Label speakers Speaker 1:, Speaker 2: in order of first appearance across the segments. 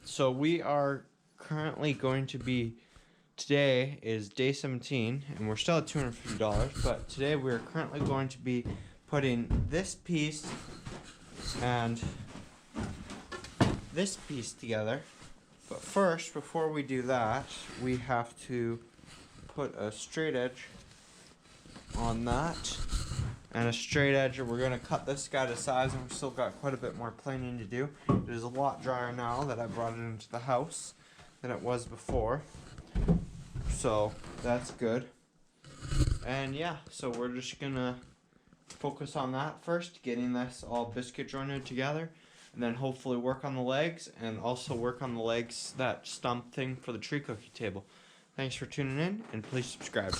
Speaker 1: So we are currently going to be, today is day 17, and we're still at $250, but today we are currently going to be putting this piece and this piece together. But first, before we do that, we have to put a straight edge on that. And a straight edge, and we're going to cut this guy to size, and we've still got quite a bit more planing to do. It is a lot drier now that I brought it into the house than it was before, so that's good. And yeah, so we're just going to focus on that first, getting this all biscuit jointed together, and then hopefully work on the legs, and also work on the legs, that stump thing for the tree cookie table. Thanks for tuning in, and please subscribe.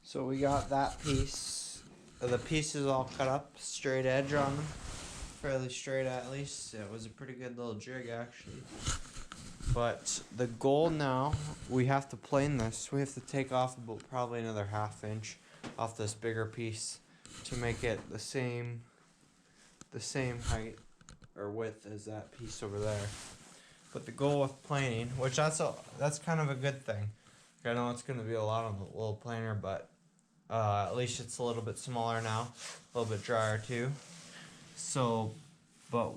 Speaker 1: So we got that piece. The pieces all cut up, straight edge on them. Fairly straight at least. It was a pretty good little jig actually. But the goal now, we have to plane this. We have to take off about probably another 1/2 inch off this bigger piece to make it the same height or width as that piece over there. But the goal with planing, which that's kind of a good thing. I know it's going to be a lot on the little planer, but at least it's a little bit smaller now, a little bit drier too. So, but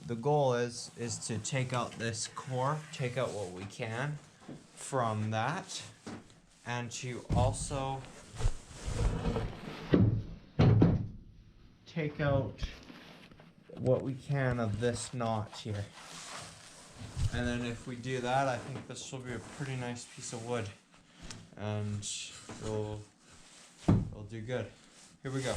Speaker 1: the goal is to take out this core, take out what we can from that, and to also take out what we can of this notch here. And then if we do that, I think this will be a pretty nice piece of wood, and we'll do good. Here we go.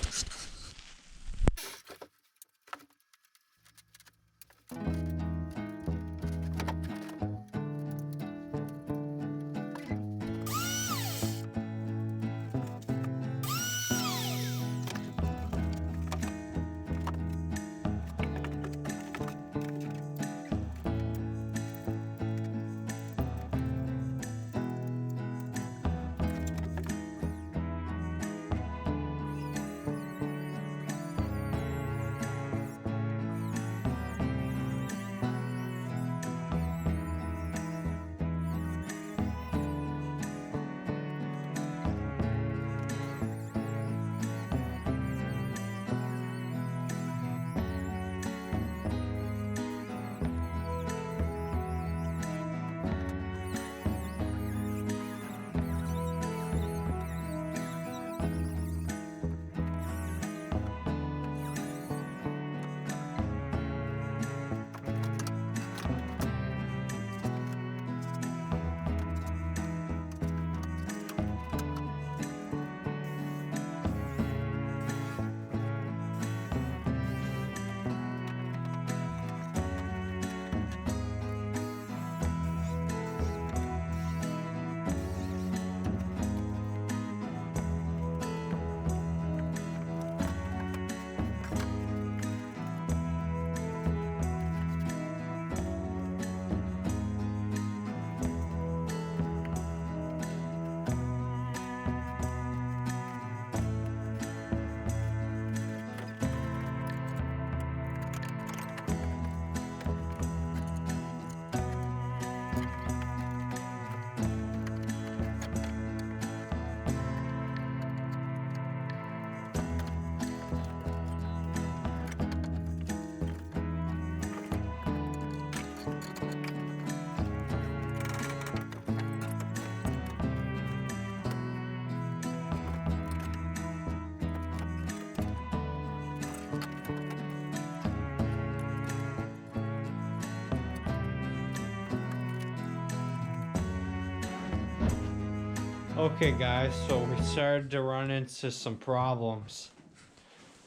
Speaker 1: Okay guys, so we started to run into some problems.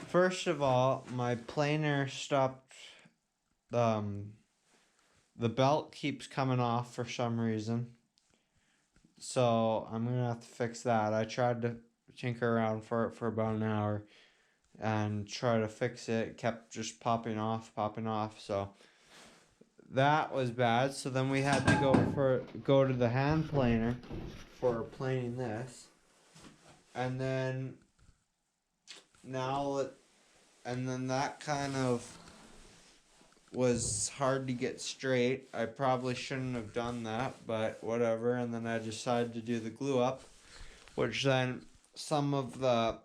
Speaker 1: First of all, my planer stopped, the belt keeps coming off for some reason. So I'm gonna have to fix that. I tried to tinker around for it for about an hour and try to fix it. It kept just popping off, so that was bad. So then we had to go to the hand planer for planing this. And then that kind of was hard to get straight. I probably shouldn't have done that, but whatever. And then I decided to do the glue up, which then some of the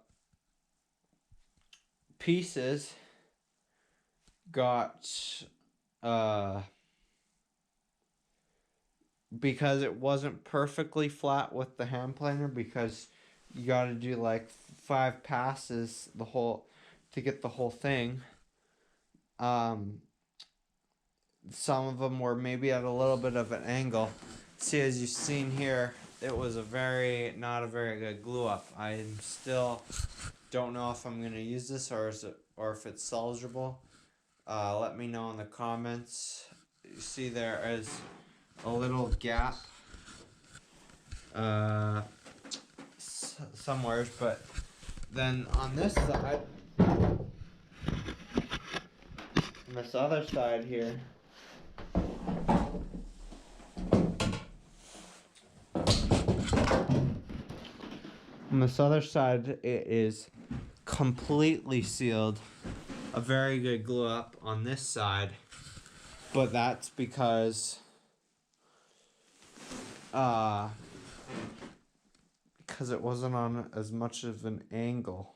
Speaker 1: pieces got because it wasn't perfectly flat with the hand planer, because you got to do like 5 passes to get the whole thing. Some of them were maybe at a little bit of an angle. See, as you've seen here, it was not a very good glue up. I still don't know if I'm gonna use this or if it's salvageable. Let me know in the comments. You see there is a little gap somewhere, but then on this side, this other side here, on this other side, it is completely sealed. A very good glue up on this side, but that's because it wasn't on as much of an angle.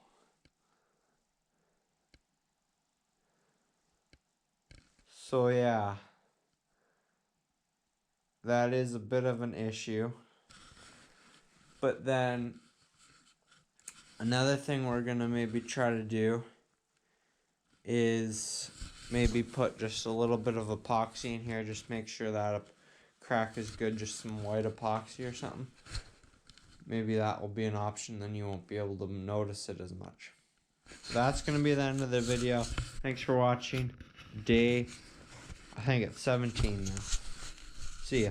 Speaker 1: So yeah, that is a bit of an issue. But then another thing we're gonna maybe try to do is maybe put just a little bit of epoxy in here, just make sure that a crack is good, just some white epoxy or something. Maybe that will be an option, then you won't be able to notice it as much. That's gonna be the end of the video. Thanks for watching. I think it's 17 now. See ya.